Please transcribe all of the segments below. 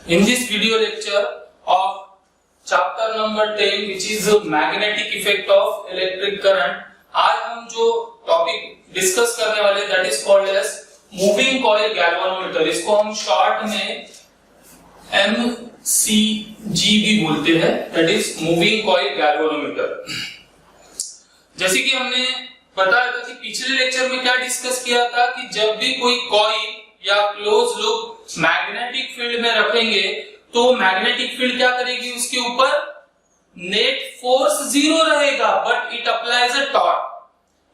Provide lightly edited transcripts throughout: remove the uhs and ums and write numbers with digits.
In this video lecture of chapter number 10 which is magnetic effect of electric current, आज हम जो topic discuss करने वाले that is called as moving coil galvanometer. इसको हम short में MCG भी बोलते हैं, that is moving coil galvanometer. जैसे कि हमने बताया था कि पिछले लेक्चर में क्या डिस्कस किया था कि जब भी कोई कॉइल या क्लोज लूप मैग्नेटिक फील्ड में रखेंगे तो मैग्नेटिक फील्ड क्या करेगी, उसके ऊपर नेट फोर्स जीरो रहेगा but it applies a torque.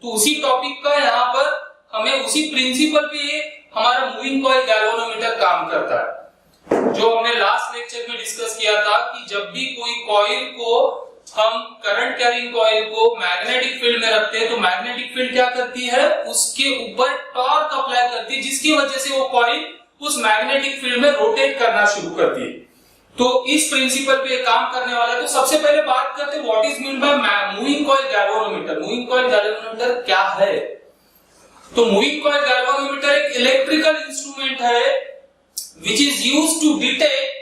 तो उसी टॉपिक का यहाँ पर हमें उसी प्रिंसिपल पे हमारा मूविंग कॉइल गैल्वानोमीटर काम करता है, जो हमने लास्ट लेक्चर में डिस्कस किया था कि जब भी कोई कॉइल को हम करंट कैरिंग कॉइल को मैग्नेटिक फील्ड में रखते हैं तो मैग्नेटिक फील्ड क्या करती है, उसके ऊपर टॉर्क अप्लाई करती है, जिसकी वजह से वो कॉइल उस मैग्नेटिक फील्ड में रोटेट करना शुरू करती है। तो इस प्रिंसिपल पे काम करने वाला है। तो सबसे पहले बात करते हैं what is mean by moving coil galvanometer. Moving coil galvanometer क्या है? तो मूविंग कॉइल गैल्वानोमीटर एक इलेक्ट्रिकल इंस्ट्रूमेंट है which is used to detect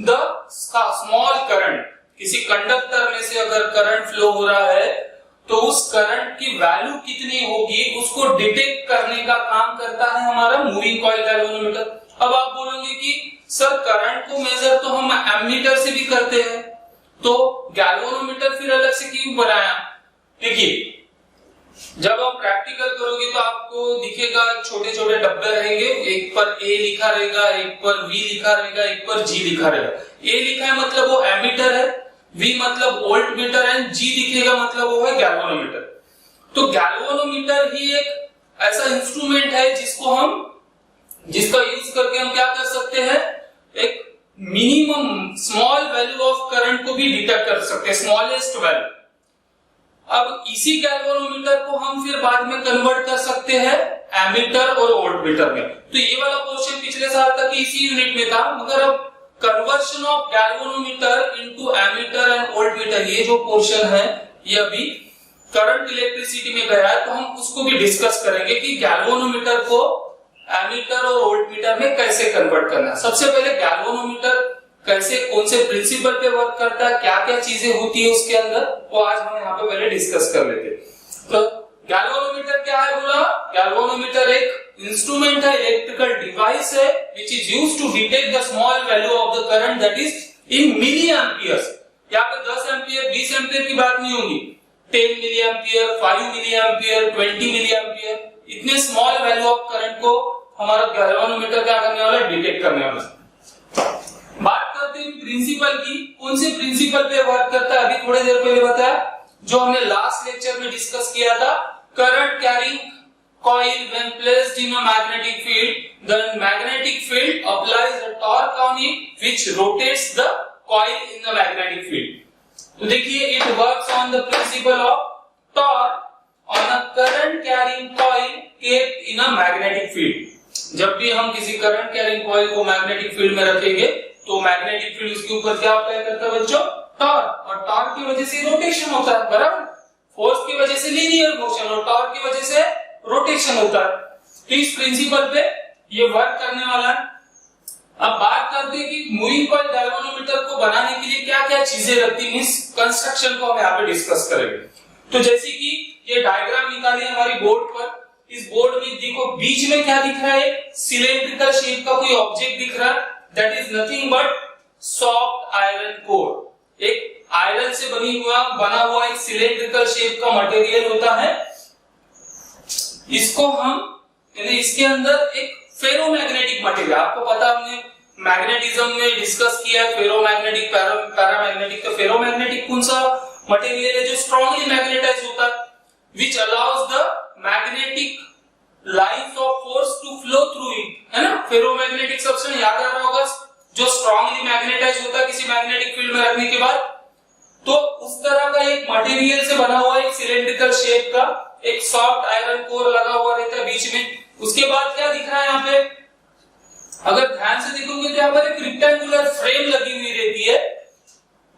the small current. किसी कंडक्टर में से अगर करंट फ्लो हो रहा है तो उस करंट की वैल्यू कितनी होगी उसको डिटेक्ट करने का काम करता है हमारा मूविंग कॉइल गैल्वानोमीटर। अब आप बोलोगे कि सर करंट को मेजर तो हम एमीटर से भी करते हैं, तो गैल्वानोमीटर फिर अलग से क्यों बनाया? देखिए, जब आप प्रैक्टिकल करोगे तो आपको दिखेगा छोटे छोटे डब्बे रहेंगे, एक पर ए लिखा रहेगा, एक पर वी लिखा रहेगा, एक पर जी लिखा रहेगा। ए लिखा है मतलब वो एमीटर है, वी मतलब वोल्ट मीटर है, जी दिखेगा मतलब वो है गैल्वानोमीटर। तो गैल्वानोमीटर ही एक ऐसा इंस्ट्रूमेंट है जिसका यूज करके हम क्या कर सकते हैं, एक minimum small value of current को भी डिटेक्ट कर सकते हैं, स्मॉलेस्ट वैल्यू। अब इसी गैल्वानोमीटर को हम फिर बाद में कन्वर्ट कर सकते हैं एमीटर और वोल्ट मीटर में। तो ये वाला पोर्शन पिछले साल तक इसी यूनिट में था, मगर अब conversion of galvanometer into ammeter and voltmeter, ये जो पोर्शन है ये अभी करंट इलेक्ट्रिसिटी में गया है, तो हम उसको भी डिस्कस करेंगे कि गैल्वानोमीटर को एमीटर और वोल्ट मीटर में कैसे कन्वर्ट करना है। सबसे पहले गैल्वानोमीटर कैसे, कौन से प्रिंसिपल पे वर्क करता है, क्या क्या चीजें होती है उसके अंदर, वो आज हम यहाँ पे पहले डिस्कस कर लेते हैं। तो गैल्वानोमीटर क्या है बोला? गैल्वानोमीटर एक इंस्ट्रूमेंट है, इलेक्ट्रिकल डिवाइस है which is used to detect the small value of the current that is in milliamperes. यहाँ पे 10 एम्पियर 20 एम्पियर की बात नहीं होगी, 10 milliampere, 5 milliampere, 20 milliampere, इतने स्मॉल वैल्यू ऑफ करंट को हमारा गैल्वानोमीटर क्या करने वाला है, डिटेक्ट करने वाला है। बात करते हैं प्रिंसिपल की, कौन से प्रिंसिपल पे वर्क करता है, अभी थोड़ी देर पहले बताया, जो हमने लास्ट लेक्चर में डिस्कस किया था। Current carrying coil when placed in a magnetic field, the magnetic field applies a torque on it which rotates the coil in the magnetic field. तो देखिए, it works on the principle of torque on a current carrying coil kept in a magnetic field. जब भी हम किसी current carrying coil को magnetic field में रखेंगे तो मैग्नेटिक फील्ड उसके ऊपर क्या अप्लाई करता है बच्चों? टॉर्क। और टॉर्क की वजह से रोटेशन होता है, बराबर? फोर्स की वजह से लीनियर मोशन और टॉर्क की वजह से रोटेशन होता है। तो इस प्रिंसिपल पे ये वर्क करने वाला है। अब बात करते हैं कि मूविंग कॉइल गैल्वानोमीटर को बनाने के लिए क्या क्या चीजें लगती है, इस कंस्ट्रक्शन को हम यहाँ पे डिस्कस करेंगे। तो जैसे कि ये डायग्राम निकाली हमारी बोर्ड पर, इस बोर्ड में देखो बीच में क्या दिख रहा है, सिलेंड्रिकल शेप का कोई ऑब्जेक्ट दिख रहा है, that is nothing but soft iron core. एक आयरन से बना हुआ एक सिलेंड्रिकल शेप का मटेरियल होता है। इसको हम इसके अंदर एक फेरोमैग्नेटिक मटेरियल, आपको पता हमने मैग्नेटिज्म में डिस्कस किया है, फेरोमैग्नेटिक पैरामैग्नेटिक। तो फेरोमैग्नेटिक कौन सा मटेरियल है जो स्ट्रांगली मैग्नेटाइज होता है, which allows the magnetic lines of force to flow through it, है ना? फेरोमैग्नेटिक सब्सटेंस याद आ रहा होगा, जो स्ट्रांगली मैग्नेटाइज होता है किसी मैग्नेटिक फील्ड में रखने के बाद। तो उस तरह का एक मटेरियल से बना हुआ एक सिलेंड्रिकल शेप का एक सॉफ्ट आयरन कोर लगा हुआ रहता है बीच में। उसके बाद क्या दिख रहा है यहाँ पे, अगर ध्यान से देखोगे तो यहाँ पर एक रेक्टेंगुलर फ्रेम लगी हुई रहती है।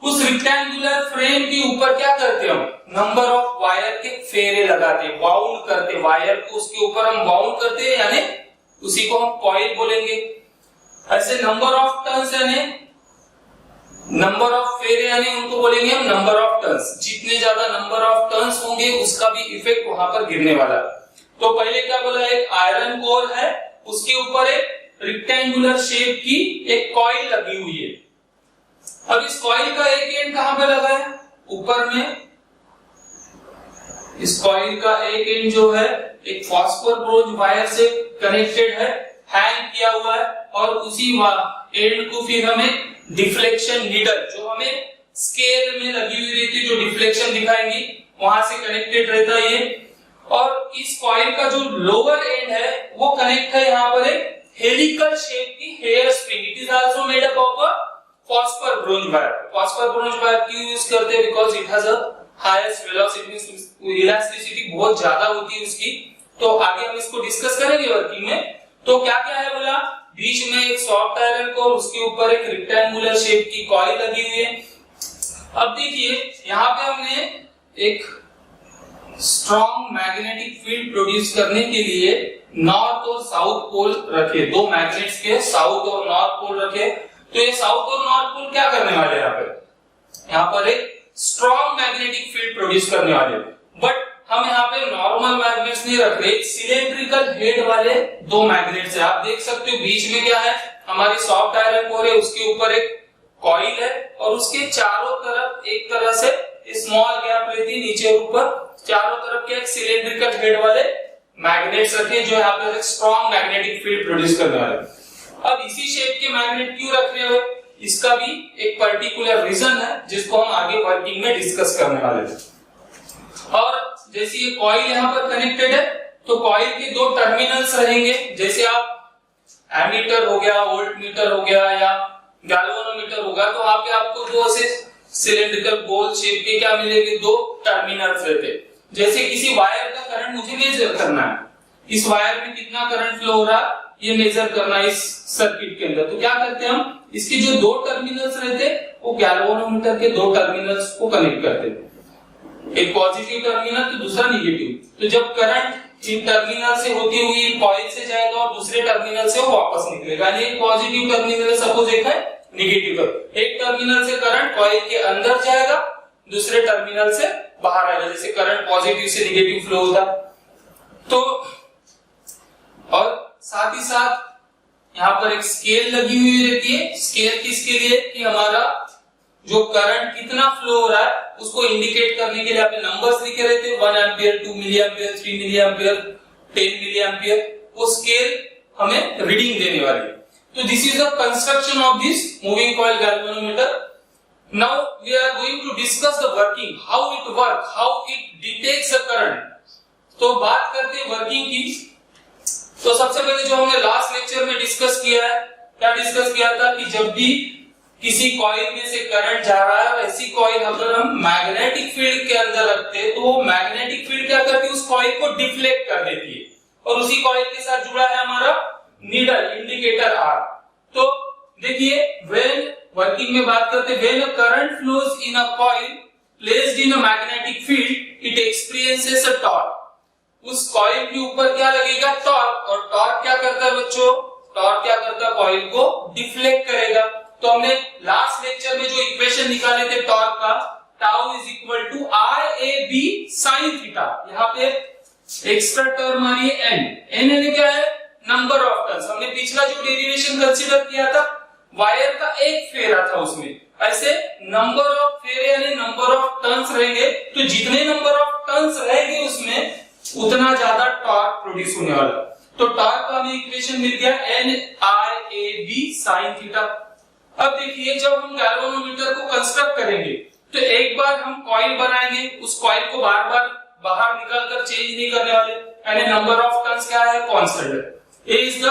उस रेक्टेंगुलर फ्रेम के ऊपर क्या करते हैं हम, नंबर ऑफ वायर के फेरे लगाते हैं, बाउंड करते, वायर को उसके ऊपर हम बाउंड करते हैं, यानी उसी को हम कॉइल बोलेंगे। ऐसे नंबर ऑफ टर्न्स यानी नंबर ऑफ फेरे यानी उनको बोलेंगे हम नंबर ऑफ टर्न्स। जितने ज्यादा नंबर ऑफ टर्न्स होंगे उसका भी इफेक्ट वहां पर गिरने वाला। तो पहले क्या बोला, एक आयरन कोर है, उसके ऊपर एक रेक्टेंगुलर शेप की एक कॉइल लगी हुई है। अब इस कॉइल का एक एंड कहां पे लगा है, ऊपर में। इस कॉइल का एक एंड जो है एक फास्फोर ब्रोंज वायर से कनेक्टेड है, हैंग किया हुआ है, और उसी एंड को फिर हमें डिफ्लेक्शन नीडल जो हमें स्केल में लगी हुई रहती है, जो डिफ्लेक्शन दिखाएंगी, वहां से कनेक्टेड रहता है ये। और इस कॉइल का जो लोअर एंड है वो कनेक्ट है यहाँ पर एक हेलिकल शेप की hair spring. It is also made up of a phosphor bronze wire. Phosphor bronze wire क्यों यूज करते हैं, because it has a highest velocity, elasticity बहुत ज्यादा होती है उसकी। तो आगे हम इसको डिस्कस करेंगे वर्किंग में। तो क्या क्या है बोला, बीच में एक सॉफ्ट आयरन कोर, उसके ऊपर एक रेक्टेंगुलर शेप की कॉइल लगी हुई है। अब देखिए यहाँ पे हमने एक स्ट्रॉन्ग मैग्नेटिक फील्ड प्रोड्यूस करने के लिए नॉर्थ और साउथ पोल रखे, दो मैग्नेट्स के साउथ और नॉर्थ पोल रखे। तो ये साउथ और नॉर्थ पोल क्या करने वाले हैं, यहाँ पर एक स्ट्रॉन्ग मैग्नेटिक फील्ड प्रोड्यूस करने वाले। बट हम यहाँ पे नॉर्मल मैग्नेट्स नहीं रख रहे, सिलेंड्रिकल हेड वाले दो मैग्नेट्स है। आप देख सकते हो बीच में क्या है, हमारी सॉफ्ट आयरन कोर है, उसके ऊपर एक कॉइल है, और उसके चारों तरफ एक तरह से स्मॉल गैप रहती, नीचे ऊपर चारों तरफ के एक सिलेंड्रिकल हेड वाले मैग्नेट्स रखे, जो यहाँ पे स्ट्रॉन्ग मैग्नेटिक फील्ड प्रोड्यूस करने वाले। अब इसी शेप के मैग्नेट क्यों रख रहे हो, इसका भी एक पर्टिकुलर रीजन है, जिसको हम आगे वर्किंग में डिस्कस करने वाले हैं। और जैसे ये कॉइल यहाँ पर कनेक्टेड है, तो कॉइल के दो टर्मिनल्स रहेंगे। जैसे आप एमीटर हो गया, वोल्ट मीटर हो गया, या गैल्वेनोमीटर होगा, तो वहां पे आपको दो ऐसे सिलेंड्रिकल गोल शेप के क्या मिलेंगे, दो टर्मिनल्स रहते। जैसे किसी वायर का करंट मुझे मेजर करना है, इस वायर में कितना करंट फ्लो हो रहा है ये मेजर करना है इस सर्किट के अंदर, तो क्या करते हैं हम, इसके जो दो टर्मिनल्स रहते वो गैल्वेनोमीटर के दो टर्मिनल्स को कनेक्ट करते हैं, एक पॉजिटिव टर्मिनल तो दूसरा निगेटिव। तो जब करंट इन टर्मिनल से होती हुई कॉइल से जाएगा और दूसरे टर्मिनल से वो वापस निकलेगा, यानी एक पॉजिटिव टर्मिनल सपोज एक है, नेगेटिव एक टर्मिनल से करंट कॉइल के अंदर जाएगा, दूसरे टर्मिनल से बाहर आएगा, जैसे करंट पॉजिटिव से नेगेटिव फ्लो होता। तो और साथ ही साथ यहाँ पर एक स्केल लगी हुई रहती है। स्केल किसके लिए, कि हमारा जो करंट कितना फ्लो हो रहा है उसको इंडिकेट करने के लिए आपने नंबर्स लिखे रहते हैं, 1 ampere, 2 milliampere, 3 milliampere, 10 milliampere. वो स्केल हमें रीडिंग देने वाली है। तो this is the construction of this moving coil galvanometer. Now we are going to discuss the working, how it work, how it detects the current. तो बात करते हैं वर्किंग की। तो सबसे पहले जो हमने लास्ट लेक्चर में डिस्कस किया है, क्या डिस्कस किया था, कि जब भी किसी कॉइल में से करंट जा रहा है और ऐसी कॉइल अगर हम मैग्नेटिक फील्ड के अंदर रखते हैं, तो वो मैग्नेटिक फील्ड क्या करती है, उस कॉइल को डिफ्लेक्ट कर देती है, और उसी कॉइल के साथ जुड़ा है हमारा नीडल, इंडिकेटर आर। तो देखिए व्हेन वर्किंग में बात करते हैं, when a current flows in a coil placed in a magnetic field it experiences a torque. उस कॉइल के ऊपर क्या लगेगा, टॉर्क, और टॉर्क क्या करता है बच्चों, टॉर्क क्या करता है, कॉइल को डिफ्लेक्ट करेगा। तो हमने लास्ट लेक्चर में जो इक्वेशन निकाले थे टॉर्क का, tau is equal to RAB sin theta. यहाँ पे एक्स्ट्रा टर्म आ रही है n, n यानी क्या है, नंबर ऑफ टर्न्स। हमने पिछला जो डेरिवेशन कंसीडर किया था, वायर का एक फेरा था उसमें, ऐसे नंबर ऑफ फेरे यानी नंबर ऑफ टर्न्स रहेंगे, तो जितने नंबर ऑफ टर्न्स रहेंगे उसमें उतना ज्यादा टॉर्क प्रोड्यूस होने वाला। तो टॉर्क का हमें इक्वेशन मिल गया NIAB sin थीटा। अब देखिए जब हम गैल्वेनोमीटर को कंस्ट्रक्ट करेंगे, तो एक बार हम कॉइल बनाएंगे, उस कॉइल को बार बार बाहर निकालकर चेंज नहीं करने वाले, यानी नंबर ऑफ टर्न्स क्या है, कांस्टेंट है। A is the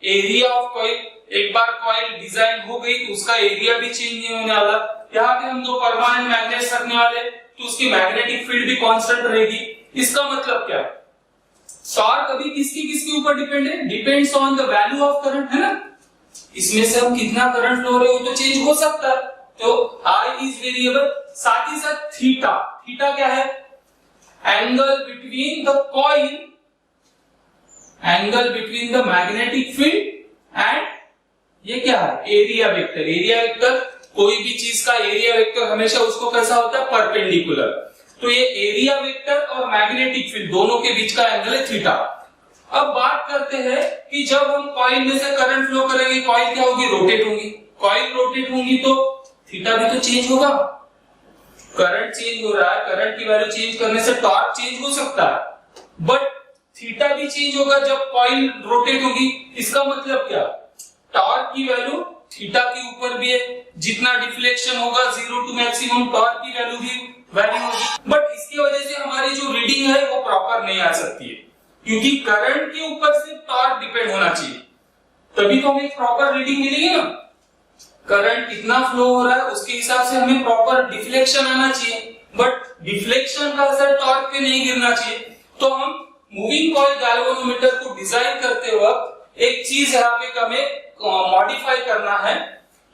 area of coil. एक बार कॉइल डिजाइन हो गई तो उसका एरिया भी चेंज नहीं होने वाला। यहाँ पे हम दो परमानेंट मैग्नेट्स रखने वाले, तो उसकी मैग्नेटिक फील्ड भी कांस्टेंट रहेगी। इसका मतलब क्या, टॉर्क अभी किसके ऊपर डिपेंड है, depends on the value of current, है ना। इसमें से हम कितना करंट फ्लो हो रहा है वो तो चेंज हो सकता है, तो I इज वेरिएबल। साथ ही साथ थीटा, थीटा क्या है, angle between the coil, angle between the magnetic field and ये क्या है? Area vector. एरिया वेक्टर, कोई भी चीज का एरिया वेक्टर हमेशा उसको कैसा होता है? परपेंडिकुलर। तो ये एरिया वेक्टर और मैग्नेटिक फील्ड दोनों के बीच का एंगल है थीटा। अब बात करते हैं कि जब हम कॉइल में से करंट फ्लो करेंगे, कॉइल क्या होगी? रोटेट होगी। कॉइल रोटेट होगी तो थीटा भी तो चेंज होगा। करंट चेंज हो रहा है, करंट की वैल्यू चेंज करने से टॉर्क चेंज हो सकता है, बट थीटा भी चेंज होगा जब कॉइल रोटेट होगी। इसका मतलब क्या? टॉर्क की वैल्यू थीटा के ऊपर भी है। जितना डिफ्लेक्शन होगा 0 टू मैक्सिमम, टॉर्क की वैल्यू भी वैरी होगी। बट इसकी वजह से हमारी जो रीडिंग है वो प्रॉपर नहीं आ सकती है, क्योंकि करंट के ऊपर सिर्फ टॉर्क डिपेंड होना चाहिए, तभी तो हमें प्रॉपर रीडिंग मिलेगी ना। करंट कितना फ्लो हो रहा है उसके हिसाब से हमें प्रॉपर डिफ्लेक्शन आना चाहिए, बट डिफ्लेक्शन का असर टॉर्क पे नहीं गिरना चाहिए। तो हम मूविंग कॉइल गैल्वेनोमीटर को डिजाइन करते वक्त एक चीज यहाँ पे हमें मॉडिफाई करना है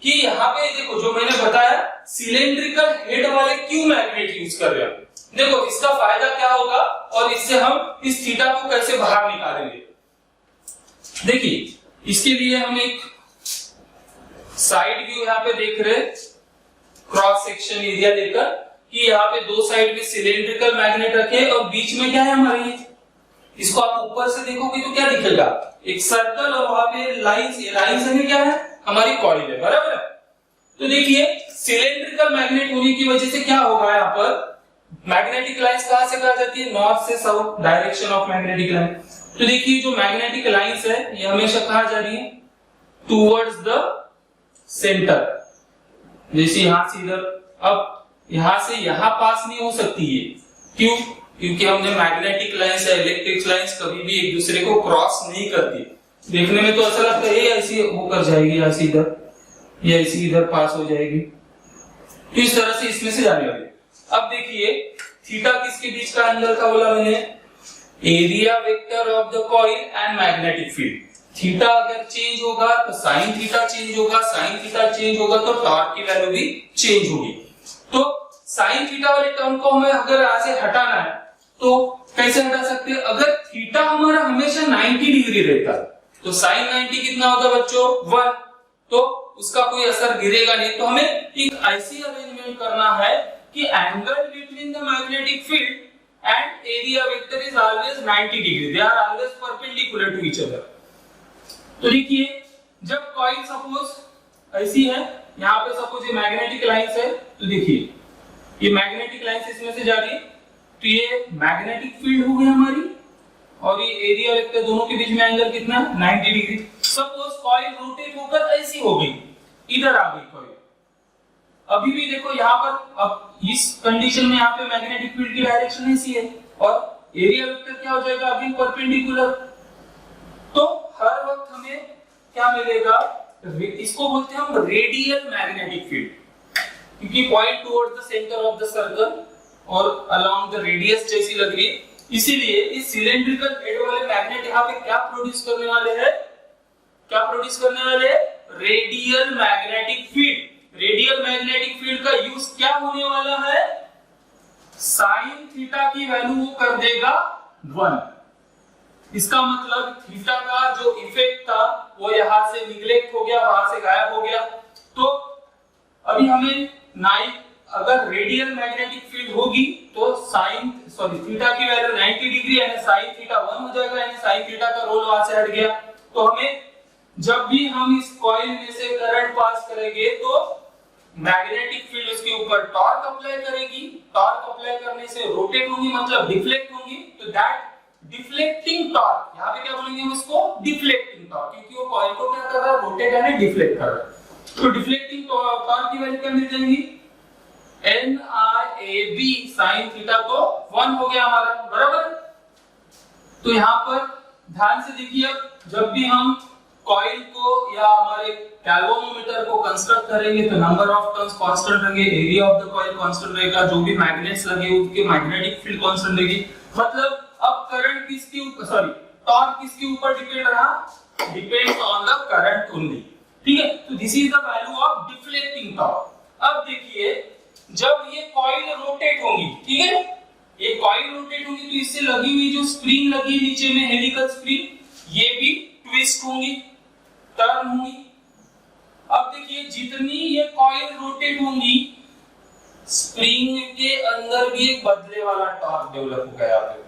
कि यहाँ पे देखो जो मैंने बताया, सिलेंड्रिकल हेड वाले क्यों मैग्नेट यूज कर रहे हैं। देखो इसका फायदा क्या होगा और इससे हम इस थीटा को कैसे बाहर निकालेंगे। देखिए इसके लिए हम एक साइड व्यू यहाँ पे देख रहे, क्रॉस सेक्शन एरिया लेकर, कि यहाँ पे दो साइड में सिलेंड्रिकल मैग्नेट रखे और बीच में क्या है हमारे, इसको आप ऊपर से देखोगे तो क्या दिखेगा? एक सर्कल और वहां पे लाइंस में क्या है? हमारी कॉइल है, बराबर है। तो देखिए सिलेंड्रिकल मैग्नेट होने की वजह से क्या होगा, यहाँ पर मैग्नेटिक लाइंस कहां से कहा जाती है? नॉर्थ से south direction of magnetic line. तो देखिए जो मैग्नेटिक लाइंस है ये हमेशा कहां जा रही है? Towards the centre. जैसे यहां से इधर, अब यहां से यहां पास नहीं हो सकती है, क्यों? क्योंकि हमने मैग्नेटिक लाइंस या इलेक्ट्रिक लाइंस कभी भी एक दूसरे को क्रॉस नहीं करती। देखने में तो ऐसा लगता है ये ऐसी होकर जाएगी, ऐसी इधर या ऐसी इधर पास हो जाएगी, तो इस तरह से इसमें से जाने वाली। अब देखिए थीटा किसके बीच का एंगल था बोला मैंने? Area vector of the coil and magnetic field. Theta अगर चेंज होगा तो साइन थीटा चेंज होगा, साइन थीटा चेंज होगा तो टॉर्क की वैल्यू भी चेंज होगी। तो साइन थीटा वाले टर्म को हमें अगर यहाँ से हटाना है तो कैसे हटा सकते हैं? अगर थीटा हमारा हमेशा 90 डिग्री रहता है तो साइन 90 कितना होता है बच्चों? 1, तो उसका कोई असर गिरेगा नहीं। तो हमें एक ऐसी अरेंजमेंट करना है कि angle between the magnetic field and area vector is always 90 degree, they are always perpendicular to each other. तो देखिए जब कॉइल सपोज ऐसी है, यहाँ पे सपोज ये मैग्नेटिक लाइंस है, तो देखिए ये मैग्नेटिक लाइंस इसमें से जा रही है, तो ये मैग्नेटिक फील्ड हो गई हमारी और ये एरिया वेक्टर, दोनों के बीच में एंगल कितना? 90 डिग्री। सपोज कॉइल रोटेट होकर ऐसी हो गई, इधर आ गई कॉइल, अभी भी देखो यहाँ पर, अब इस कंडीशन में यहाँ पे मैग्नेटिक फील्ड की डायरेक्शन ऐसी है और एरिया वेक्टर क्या हो जाएगा? अभी परपेंडिकुलर। तो हर वक्त हमें क्या मिलेगा? इसको बोलते हैं हम रेडियल मैग्नेटिक फील्ड, क्योंकि point towards the centre of the circle और अलोंग द रेडियस जैसी लग रही है। इसीलिए इस सिलेंड्रिकल हेड वाले मैग्नेट यहाँ पे क्या प्रोड्यूस करने वाले हैं? क्या प्रोड्यूस करने वाले हैं? Radial magnetic field. Radial magnetic field का यूज क्या होने वाला है? साइन थीटा की वैल्यू वो कर देगा 1। इसका मतलब थीटा का जो इफेक्ट था वो यहां से निगलेक्ट हो गया, वहां से गायब हो गया। तो अभी हमें अगर रेडियल मैग्नेटिक फील्ड होगी तो थीटा की वैल्यू 90 डिग्री यानी साइन थीटा 1 हो जाएगा, यानी साइन थीटा का रोल वहां से हट गया। तो हमें जब भी हम इस कॉइल में से करंट पास करेंगे तो मैग्नेटिक फील्ड उसके ऊपर टॉर्क अप्लाई करेगी, टॉर्क अप्लाई करने से रोटेट होंगी, मतलब डिफ्लेक्ट होंगी। तो दैट डिफ्लेक्टिंग टॉर्क, यहाँ पे क्या बोलेंगे उसको? डिफ्लेक्टिंग टॉर्क, क्योंकि वो कॉइल को क्या कर रहा है? रोटेट यानी डिफ्लेक्ट कर रहा है। तो डिफ्लेक्टिंग टॉर्क की वैल्यू क्या मिल जाएगी? NIAB साइन थीटा तो 1 हो गया हमारा, बराबर। तो यहाँ पर ध्यान से देखिए, अब जब भी हम कॉइल को या हमारे गैल्वेनोमीटर को कंस्ट्रक्ट करेंगे तो नंबर ऑफ टर्न्स कांस्टेंट रहेंगे, area of the coil constant रहेगा, जो भी मैग्नेट्स लगे उनके मैग्नेटिक फील्ड कांस्टेंट रहेगी। मतलब अब करंट किसके ऊपर, टॉर्क किसके ऊपर डिपेंड रहा? Depends on the current only, ठीक है। तो this is the value of deflecting torque. अब देखिए जब ये कॉइल रोटेट होंगी, ठीक है, ये कॉइल रोटेट होंगी तो इससे लगी हुई जो स्प्रिंग लगी नीचे में हेलिकल स्प्रिंग, ये भी ट्विस्ट होंगी, टर्न होंगी। अब देखिए जितनी ये कॉइल रोटेट होंगी, स्प्रिंग के अंदर भी एक बदले वाला टॉर्क डेवलप होगा यहाँ पे।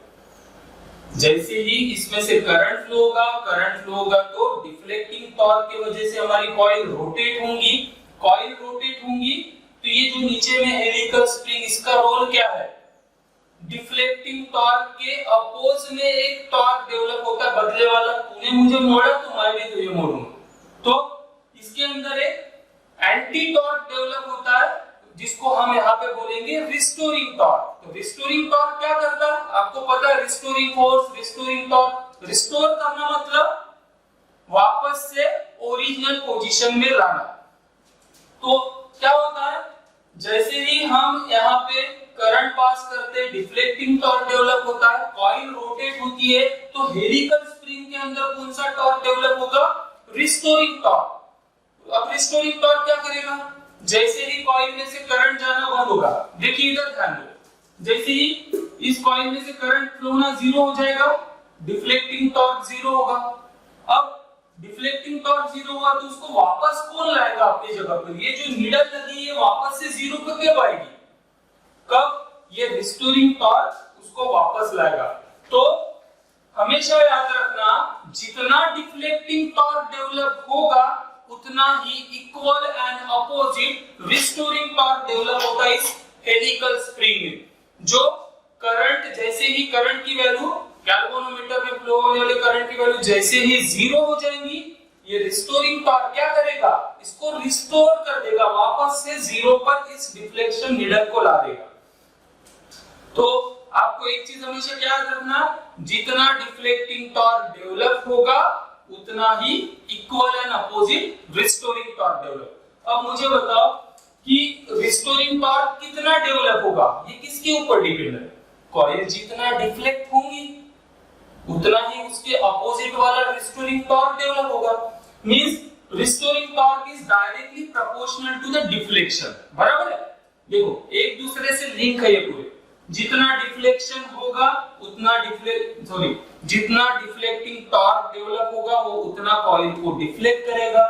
जैसे ही इसमें से करंट फ्लो होगा तो डिफ्लेक्टिंग टॉर्क की वजह से हमारी कॉइल रोटेट होंगी, तो ये जो नीचे में हेलिकल स्प्रिंग, इसका रोल क्या है? डिफ्लेक्टिंग टॉर्क के अपोज में एक टॉर्क डेवलप होता है बदले वाला, तूने मुझे मोड़ा तो मैं भी तुझे मोड़ूंगा, तो इसके अंदर एक एंटी टॉर्क डेवलप होता है जिसको हम यहाँ पे बोलेंगे रिस्टोरिंग टॉर्क। तो रिस्टोरिंग टॉर्क क्या करता है? आपको पता है restoring force, restoring torque. Restore करना मतलब वापस से ओरिजिनल पोजीशन में लाना। तो क्या होता है, जैसे ही हम यहाँ पे करंट पास करते हैं, डिफ्लेक्टिंग टॉर्क डेवलप होता है, कॉइल रोटेट होती है, तो हेलिकल स्प्रिंग के अंदर कौन सा टॉर्क डेवलप होगा? Restoring torque. अब रिस्टोरिंग टॉर्क क्या करेगा? जैसे ही कॉइल में से करंट जाना बंद होगा, देखिए इधर ध्यान दो, जैसे ही इस कॉइल में से करंट फ्लो होना जीरो हो जाएगा, डिफ्लेक्टिंग टॉर्क जीरो होगा। अब डिफ्लेक्टिंग टॉर्क जीरो हुआ तो उसको वापस कौन लाएगा अपनी जगह पर? ये जो नीडल लगी है वापस से जीरो पे कब आएगी? कब? ये रिस्टोरिंग टॉर्क उसको वापस लाएगा। तो हमेशा याद रखना, जितना डिफ्लेक्टिंग टॉर्क डेवलप होगा उतना ही equal and opposite restoring torque develop होता है इस हेलिकल स्प्रिंग में। जो करंट, जैसे ही करंट की वैल्यू, गैल्वेनोमीटर में फ्लो होने वाले करंट की वैल्यू जैसे ही जीरो हो जाएंगी, ये रिस्टोरिंग टॉर्क क्या करेगा? इसको रिस्टोर कर देगा, वापस से जीरो पर इस डिफ्लेक्शन नीडल को ला देगा। तो आपको एक चीज हमेशा याद रखना, जितना डिफ्लेक्टिंग टॉर्क डेवलप होगा उतना ही equal and opposite restoring torque develop. अब मुझे बताओ कि रिस्टोरिंग टॉर्क कितना डेवलप होगा? ये किसके ऊपर डिपेंड है? कॉइल जितना डिफ्लेक्ट होंगी उतना ही उसके अपोजिट वाला रिस्टोरिंग टॉर्क डेवलप होगा। Means restoring torque is directly proportional to the deflection. बराबर है? देखो एक दूसरे से लिंक है ये पूरे। जितना डिफ्लेक्शन होगा उतना जितना डिफ्लेक्टिंग टॉर्क डेवलप होगा वो उतना कॉइल को डिफ्लेक्ट करेगा।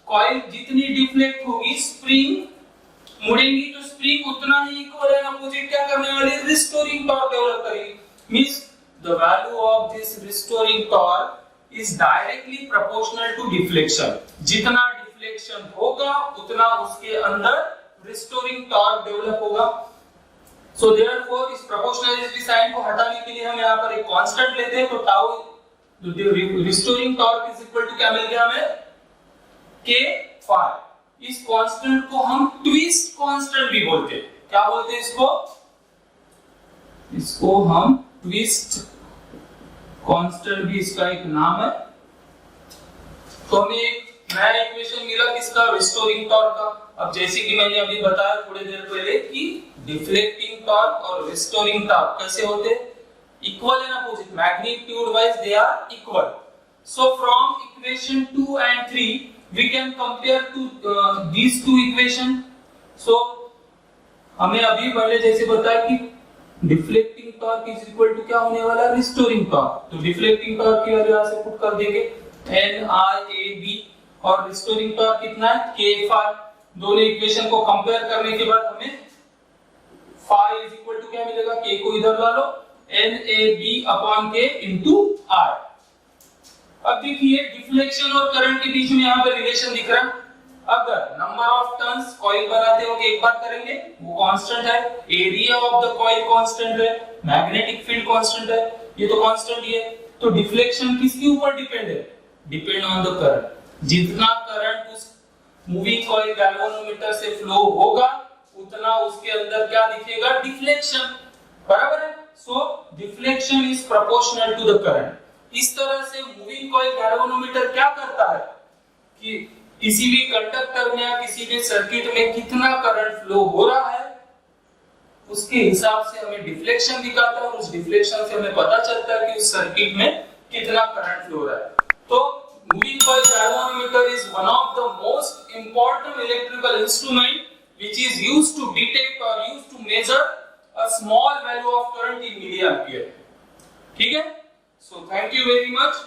कॉइल जितनी डिफ्लेक्ट होगी, स्प्रिंग मुड़ेंगी तो स्प्रिंग उतना ही इक्वल एंड अपोजिट क्या करने वाली? रिस्टोरिंग टॉर्क डेवलप करेगी। Means the value of this restoring torque is directly proportional to deflection. जितना डिफ्लेक्शन होगा उतना उसके अंदर रिस्टोरिंग टॉर्क डेवलप होगा। So therefore इस प्रोपोर्शनलिटी साइन को हटाने के लिए हम यहाँ पर एक कांस्टेंट लेते हैं, तो tau restoring torque is equal to क्या मिल गया हमें? K phi। इस कांस्टेंट को हम ट्विस्ट कांस्टेंट भी बोलते हैं। क्या बोलते हैं इसको? इसको हम ट्विस्ट कांस्टेंट भी इसका एक नाम है। तो हमें एक नया इक्वेशन मिला किसका? रिस्टोरिंग टॉर्क का। अब जैसे कि मैंने अभी बताया थोड़ी देर पहले कि डिफ्लेक्टिंग टॉर्क और रिस्टोरिंग टॉर्क कैसे होते? Equal and opposite, magnitude wise they are equal. So from equation 2 and 3 we can compare to these two equation. So हमें अभी पहले जैसे बताया कि deflecting torque is equal to क्या होने वाला? Restoring torque. तो डिफ्लेक्टिंग टॉर्क की वैल्यू यहां से पुट कर देंगे NIAB, और रिस्टोरिंग टॉर्क कितना है? K phi। दोनों इक्वेशन को कंपेयर करने के बाद हमें phi इज इक्वल टू क्या मिलेगा? K को इधर ला लो, NAB/K into R। अब देखिए डिफ्लेक्शन और करंट के बीच में यहाँ पे रिलेशन दिख रहा है। अगर नंबर ऑफ टर्न्स कॉइल बनाते हो एक बार करेंगे, वो कांस्टेंट है, area of the coil constant है, मैग्नेटिक फील्ड कांस्टेंट है, ये तो कांस्टेंट ही है। तो डिफ्लेक्शन किसके ऊपर डिपेंड है? Depend on the current. जितना करंट उस मूविंग कॉइल गैल्वेनोमीटर से फ्लो होगा उतना उसके अंदर क्या दिखेगा? डिफ्लेक्शन। बराबर है? So deflection is proportional to the current. इस तरह से मूविंग कॉइल गैल्वेनोमीटर क्या करता है कि किसी भी कंडक्टर में या किसी भी सर्किट में कितना करंट फ्लो हो रहा है उसके हिसाब से हमें डिफ्लेक्शन दिखाता है, और उस डिफ्लेक्शन से हमें पता चलता है कि उस सर्किट में कितना करंट फ्लो हो रहा है। तो moving coil galvanometer is one of the most important electrical instrument which is used to detect or used to measure a small value of current in milliampere. ठीक है? So thank you very much.